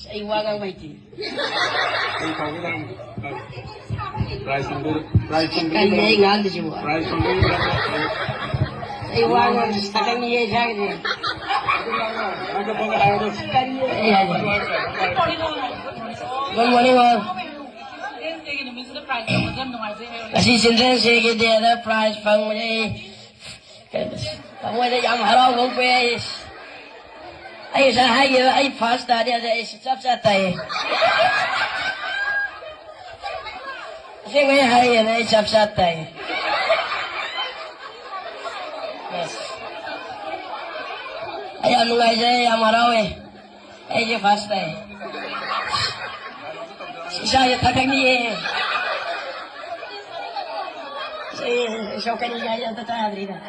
Sa iwagang maiti. Kanya ingat di semua. Sa iwagang sa kanya siya ni. Good morning all. Kasi sinsan sige dia na prize pang mo pang mo yam haraw ko pues. Ay sa hay ay fast tadi ada sab sa tay. Kasi ngay hay ay sab sa tay. Yes. Ay ano nga yam haraw ay je fast tay. Saya takkan ni. Saya kan ni tak tahu dah.